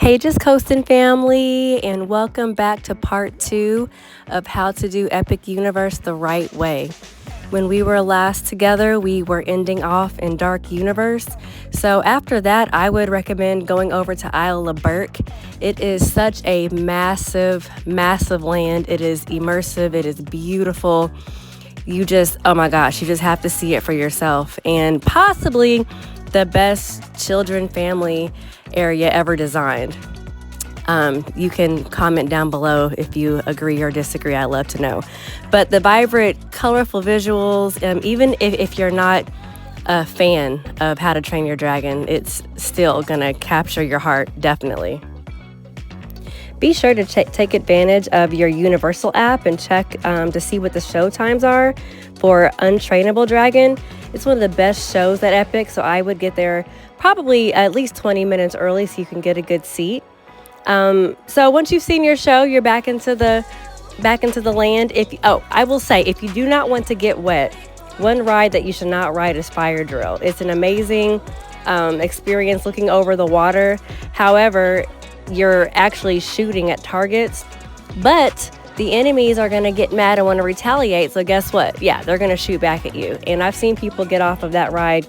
Hey, just Coastin family, and welcome back to part 2 of how to do Epic Universe the right way. When we were last together, we were ending off in Dark Universe. So after that, I would recommend going over to Isle of Burke. It is such a massive, massive land. It is immersive. It is beautiful. Oh my gosh, you just have to see it for yourself. And possibly the best children family area ever designed. You can comment down below if you agree or disagree. I'd love to know. But the vibrant, colorful visuals, even if you're not a fan of How to Train Your Dragon, it's still going to capture your heart, definitely. Be sure to take advantage of your Universal app and check to see what the show times are for Untrainable Dragon. It's one of the best shows at Epic, so I would get there probably at least 20 minutes early so you can get a good seat. So once you've seen your show, you're back into the land. I will say, if you do not want to get wet, one ride that you should not ride is Fire Drill. It's an amazing experience looking over the water. However, you're actually shooting at targets, but the enemies are going to get mad and want to retaliate. So guess what? Yeah, they're going to shoot back at you. And I've seen people get off of that ride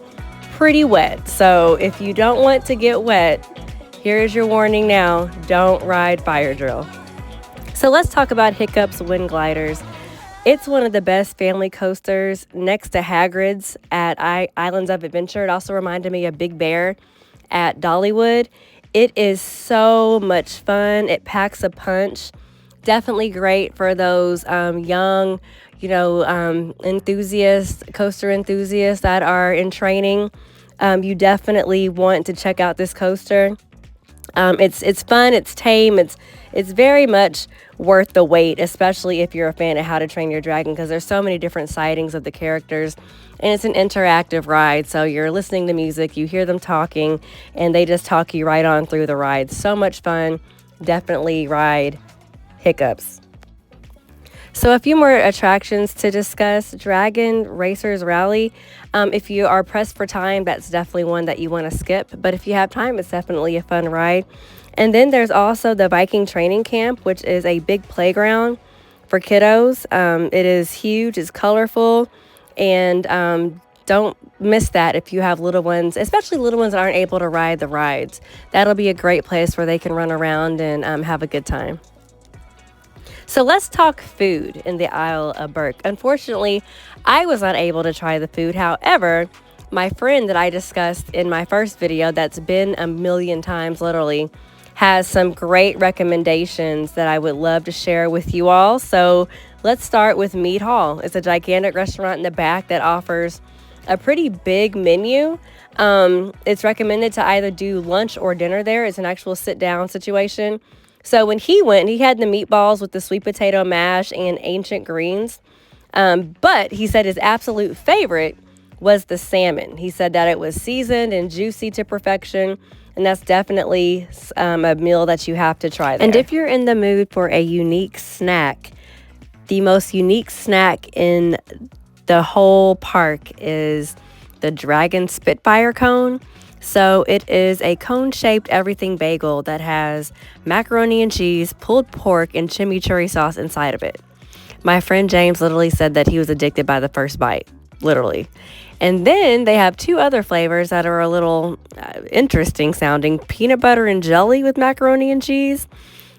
pretty wet. So if you don't want to get wet, here's your warning now. Don't ride Fire Drill. So let's talk about Hiccup's Wind Gliders. It's one of the best family coasters next to Hagrid's at Islands of Adventure. It also reminded me of Big Bear at Dollywood. It is so much fun. It packs a punch. Definitely great for those young, coaster enthusiasts that are in training. You definitely want to check out this coaster. It's fun. It's tame. It's very much worth the wait, especially if you're a fan of How to Train Your Dragon, because there's so many different sightings of the characters, and it's an interactive ride. So you're listening to music, you hear them talking, and they just talk you right on through the ride. So much fun. Definitely ride Hiccups. So a few more attractions to discuss. Dragon Racers Rally. If you are pressed for time, that's definitely one that you want to skip. But if you have time, it's definitely a fun ride. And then there's also the Viking Training Camp, which is a big playground for kiddos. It is huge, it's colorful, and don't miss that if you have little ones, especially little ones that aren't able to ride the rides. That'll be a great place where they can run around and have a good time. So let's talk food in the Isle of Burke. Unfortunately, I was not able to try the food. However, my friend that I discussed in my first video, that's been a million times literally, has some great recommendations that I would love to share with you all. So let's start with Mead Hall. It's a gigantic restaurant in the back that offers a pretty big menu. It's recommended to either do lunch or dinner there. It's an actual sit-down situation. So when he went, he had the meatballs with the sweet potato mash and ancient greens. But he said his absolute favorite was the salmon. He said that it was seasoned and juicy to perfection. And that's definitely a meal that you have to try there. And if you're in the mood for a unique snack, the most unique snack in the whole park is the Dragon Spitfire Cone. So it is a cone-shaped everything bagel that has macaroni and cheese, pulled pork, and chimichurri sauce inside of it. My friend James literally said that he was addicted by the first bite, literally. And then they have two other flavors that are a little interesting sounding. Peanut butter and jelly with macaroni and cheese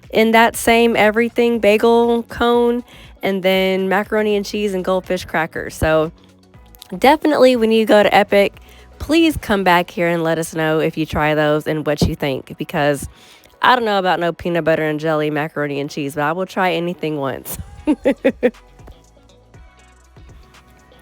in that same everything bagel cone. And then macaroni and cheese and goldfish crackers. So definitely when you go to Epic, please come back here and let us know if you try those and what you think. Because I don't know about no peanut butter and jelly, macaroni and cheese, but I will try anything once.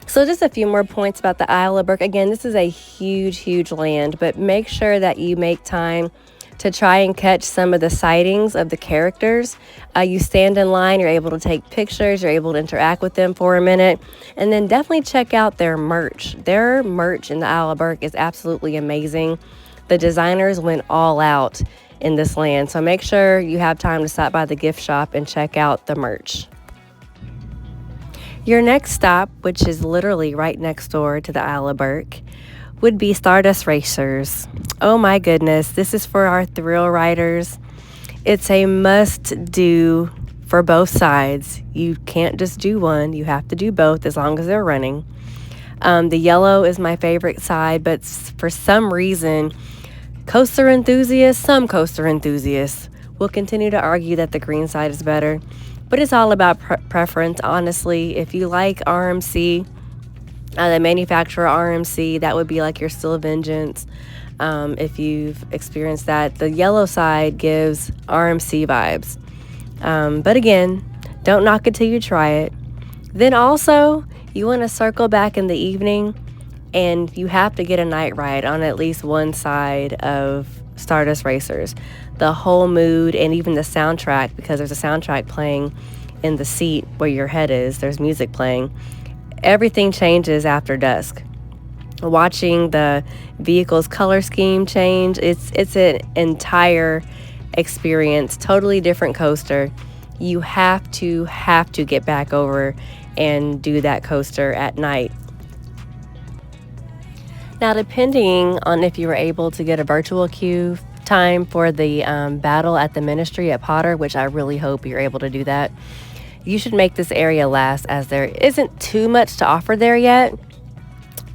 So just a few more points about the Isle of Burke. Again, this is a huge, huge land, but make sure that you make time to try and catch some of the sightings of the characters. You stand in line, you're able to take pictures, you're able to interact with them for a minute, and then definitely check out their merch. Their merch in the Isle of Burke is absolutely amazing. The designers went all out in this land, so make sure you have time to stop by the gift shop and check out the merch. Your next stop, which is literally right next door to the Isle of Burke, would be Stardust Racers. Oh my goodness, this is for our thrill riders. It's a must do for both sides. You can't just do one, you have to do both as long as they're running. The yellow is my favorite side, but for some reason, some coaster enthusiasts will continue to argue that the green side is better. But it's all about preference, honestly. If you like RMC, the manufacturer RMC, that would be like your Steel Vengeance. If you've experienced that, the yellow side gives RMC vibes. But again, don't knock it till you try it. Then also, you want to circle back in the evening, and you have to get a night ride on at least one side of Stardust Racers. The whole mood and even the soundtrack, because there's a soundtrack playing in the seat where your head is, there's music playing. Everything changes after dusk. Watching the vehicle's color scheme change, it's an entire experience, totally different coaster. You have to get back over and do that coaster at night. Now, depending on if you were able to get a virtual queue time for the battle at the Ministry at Potter, which I really hope you're able to do that, you should make this area last, as there isn't too much to offer there yet.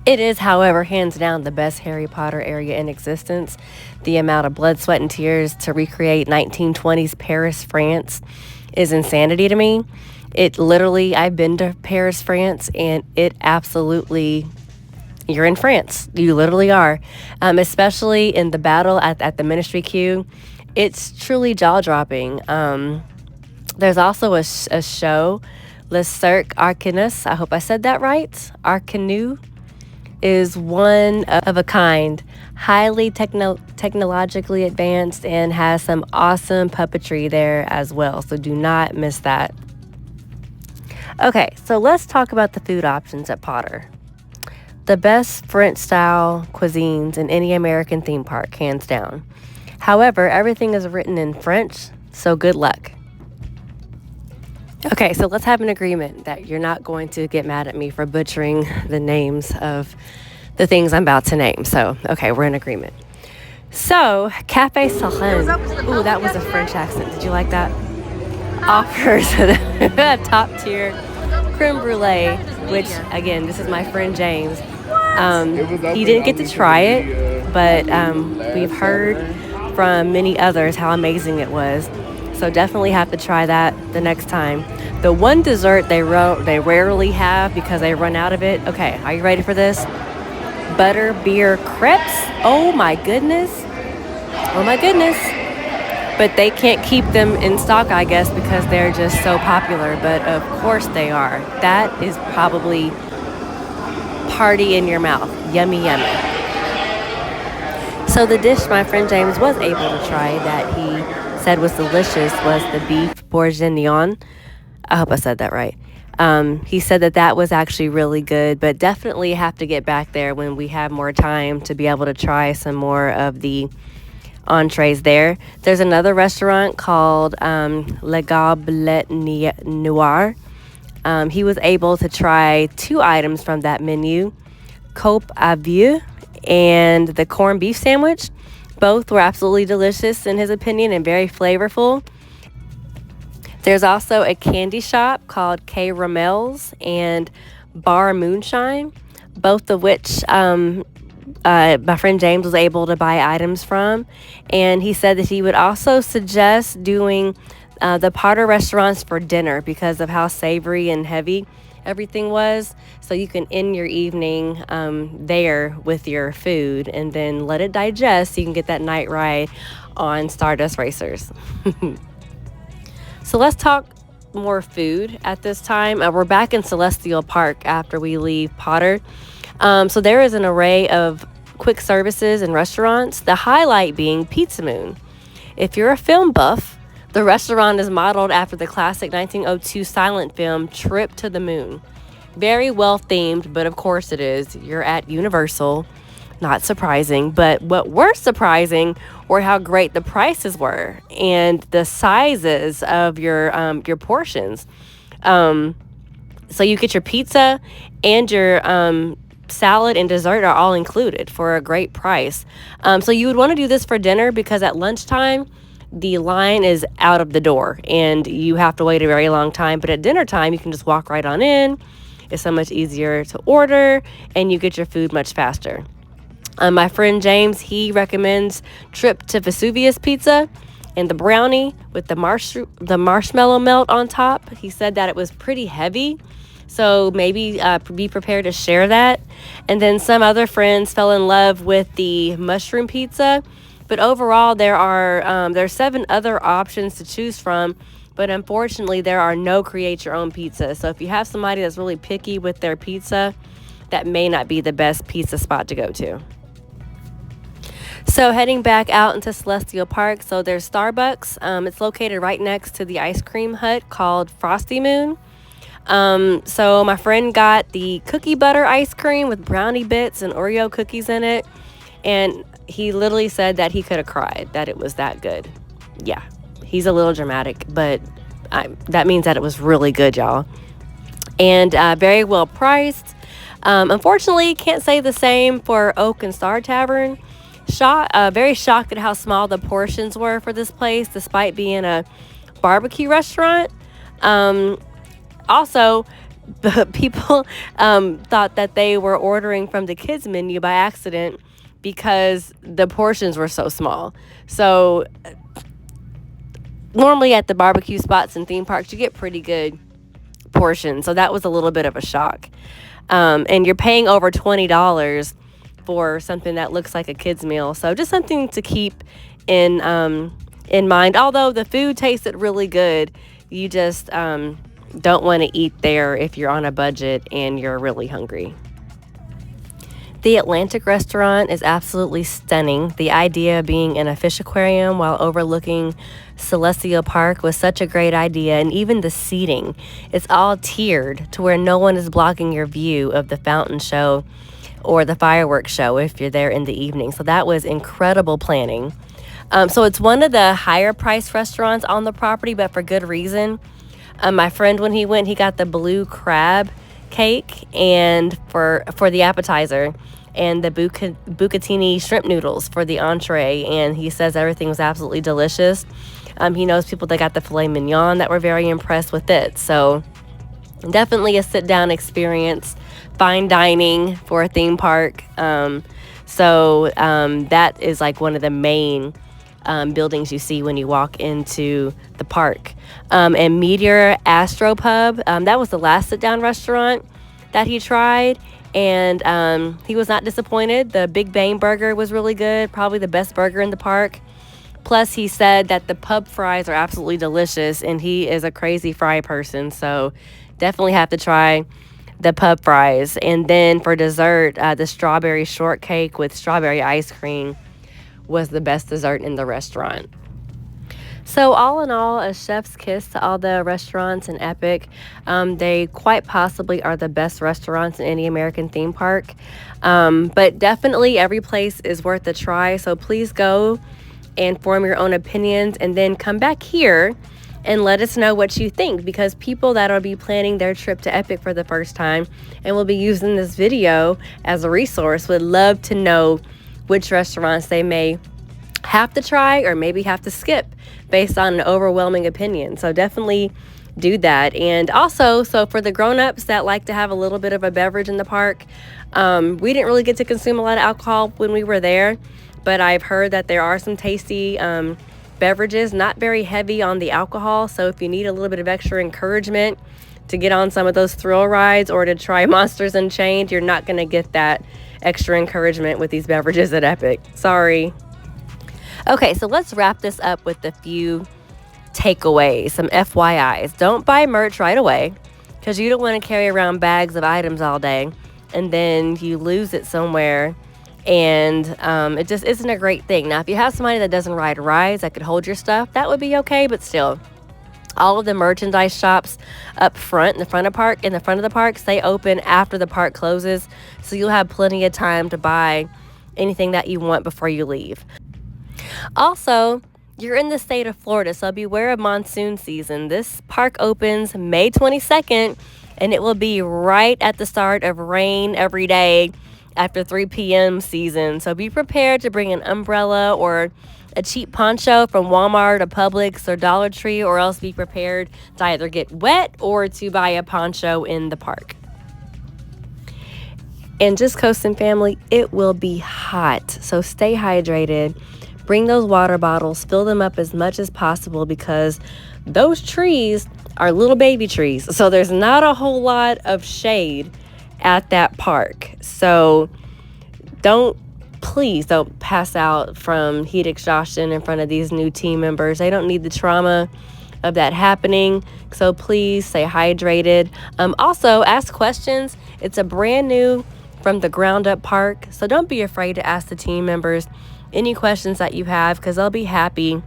It is, however, hands down the best Harry Potter area in existence. The amount of blood, sweat, and tears to recreate 1920s Paris, France is insanity to me. It literally, I've been to Paris, France, and it absolutely, you're in France. You literally are. Especially in the battle at the Ministry queue. It's truly jaw-dropping. There's also a show, Le Cirque Arcanus. I hope I said that right. Arcanu is one of a kind, highly technologically advanced, and has some awesome puppetry there as well. So do not miss that. Okay, so let's talk about the food options at Potter. The best French-style cuisines in any American theme park, hands down. However, everything is written in French, so good luck. Okay, so let's have an agreement that you're not going to get mad at me for butchering the names of the things I'm about to name. So, okay, we're in agreement. So, Café Salin. Ooh, that was a French accent. Did you like that? Offers a top-tier creme brulee, which, again, this is my friend James. He didn't get to try it, but we've heard from many others how amazing it was. So definitely have to try that the next time. The one dessert they rarely have because they run out of it. Okay, are you ready for this? Butter beer crepes. Oh my goodness. But they can't keep them in stock, I guess, because they're just so popular. But of course they are. That is probably party in your mouth. Yummy, yummy. So the dish my friend James was able to try that he said was delicious was the beef bourguignon. I hope I said that right. He said that was actually really good, but definitely have to get back there when we have more time to be able to try some more of the entrees there. There's another restaurant called Le Goblet Noir. He was able to try 2 items from that menu, cope à vue and the corned beef sandwich. Both were absolutely delicious in his opinion and very flavorful. There's also a candy shop called K Ramel's and Bar Moonshine, both of which my friend James was able to buy items from. And he said that he would also suggest doing the Potter restaurants for dinner because of how savory and heavy everything was. So you can end your evening there with your food and then let it digest so you can get that night ride on Stardust Racers. So let's talk more food at this time. We're back in Celestial Park after we leave Potter. So there is an array of quick services and restaurants, the highlight being Pizza Moon. If you're a film buff, the restaurant is modeled after the classic 1902 silent film Trip to the Moon. Very well themed, but of course it is. You're at Universal. Not surprising, but what were surprising were how great the prices were and the sizes of your portions. So you get your pizza and your salad and dessert are all included for a great price. So you would want to do this for dinner because at lunchtime, the line is out of the door and you have to wait a very long time. But at dinner time, you can just walk right on in. It's so much easier to order and you get your food much faster. My friend James, he recommends trip to Vesuvius Pizza and the brownie with the marshmallow melt on top. He said that it was pretty heavy, so maybe be prepared to share that. And then some other friends fell in love with the mushroom pizza. But overall, there's 7 other options to choose from. But unfortunately, there are no create your own pizza. So if you have somebody that's really picky with their pizza, that may not be the best pizza spot to go to. So heading back out into Celestial Park, so there's Starbucks. It's located right next to the ice cream hut called Frosty Moon. So my friend got the cookie butter ice cream with brownie bits and Oreo cookies in it. And he literally said that he could have cried, that it was that good. Yeah, he's a little dramatic, but that means that it was really good, y'all. And very well priced. Unfortunately, can't say the same for Oak and Star Tavern. Very shocked at how small the portions were for this place, despite being a barbecue restaurant. Also, the people thought that they were ordering from the kids menu by accident because the portions were so small. So normally at the barbecue spots and theme parks, you get pretty good portions. So that was a little bit of a shock. And you're paying over $20 for something that looks like a kid's meal. So just something to keep in mind. Although the food tasted really good, you just don't want to eat there if you're on a budget and you're really hungry. The Atlantic restaurant is absolutely stunning. The idea of being in a fish aquarium while overlooking Celestial Park was such a great idea, and even the seating, it's all tiered to where no one is blocking your view of the fountain show or the fireworks show if you're there in the evening. So that was incredible planning. So it's one of the higher priced restaurants on the property, but for good reason. My friend, when he went, he got the blue crab cake and for the appetizer, and the bucatini shrimp noodles for the entree, and he says everything was absolutely delicious. He knows people that got the filet mignon that were very impressed with it. So definitely a sit-down experience, fine dining for a theme park. So that is like one of the main buildings you see when you walk into the park. And Meteor Astropub, that was the last sit-down restaurant that he tried, and he was not disappointed. The Big Bang Burger was really good, probably the best burger in the park. Plus, he said that the pub fries are absolutely delicious, and he is a crazy fry person, so definitely have to try the pub fries. And then for dessert, the strawberry shortcake with strawberry ice cream was the best dessert in the restaurant. So all in all, a chef's kiss to all the restaurants in Epic. They quite possibly are the best restaurants in any American theme park. But definitely every place is worth a try. So please go and form your own opinions and then come back here and let us know what you think, because people that will be planning their trip to Epic for the first time and will be using this video as a resource would love to know which restaurants they may have to try or maybe have to skip based on an overwhelming opinion. So definitely do that. And also, so for the grown-ups that like to have a little bit of a beverage in the park, we didn't really get to consume a lot of alcohol when we were there, but I've heard that there are some tasty beverages, not very heavy on the alcohol. So if you need a little bit of extra encouragement to get on some of those thrill rides or to try Monsters Unchained, you're not going to get that extra encouragement with these beverages at Epic. Sorry. Okay, so let's wrap this up with a few takeaways, some FYIs. Don't buy merch right away because you don't want to carry around bags of items all day and then you lose it somewhere, and it just isn't a great thing. Now, if you have somebody that doesn't ride rides that could hold your stuff, that would be okay, but still, all of the merchandise shops up front, in the front of the parks, they open after the park closes, so you'll have plenty of time to buy anything that you want before you leave. Also, you're in the state of Florida, so beware of monsoon season. This park opens May 22nd, and it will be right at the start of rain every day after 3 p.m. season. So be prepared to bring an umbrella or a cheap poncho from Walmart or Publix or Dollar Tree, or else be prepared to either get wet or to buy a poncho in the park. And just Coastin family, it will be hot, so stay hydrated. Bring those water bottles, fill them up as much as possible, because those trees are little baby trees. So there's not a whole lot of shade at that park. So please don't pass out from heat exhaustion in front of these new team members. They don't need the trauma of that happening. So please stay hydrated. Also, ask questions. It's a brand new from the ground up park. So don't be afraid to ask the team members any questions that you have, because they'll be happy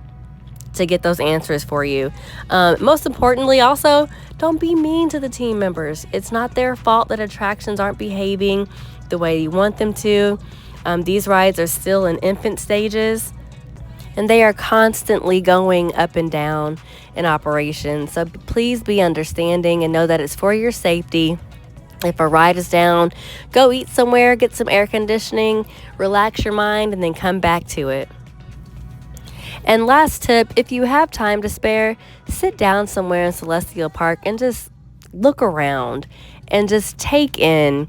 to get those answers for you. Most importantly, also, don't be mean to the team members. It's not their fault that attractions aren't behaving the way you want them to. These rides are still in infant stages, and they are constantly going up and down in operation. So please be understanding and know that it's for your safety. If a ride is down, go eat somewhere, get some air conditioning, relax your mind, and then come back to it. And last tip, if you have time to spare, sit down somewhere in Celestial Park and just look around and just take in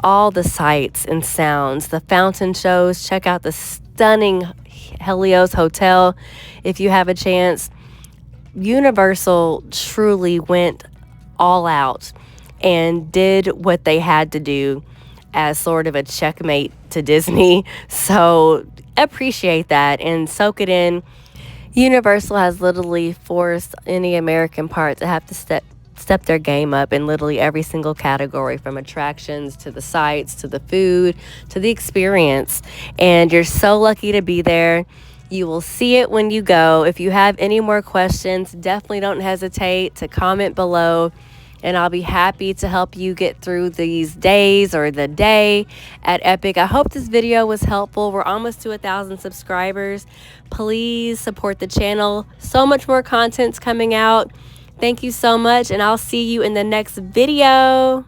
all the sights and sounds, the fountain shows. Check out the stunning Helios Hotel if you have a chance. Universal truly went all out and did what they had to do as sort of a checkmate to Disney. So appreciate that and soak it in. Universal has literally forced any American park to have to step their game up in literally every single category, from attractions to the sights to the food to the experience. And you're so lucky to be there. You will see it when you go. If you have any more questions, definitely don't hesitate to comment below, and I'll be happy to help you get through these days or the day at Epic. I hope this video was helpful. We're almost to 1,000 subscribers. Please support the channel. So much more content's coming out. Thank you so much, and I'll see you in the next video.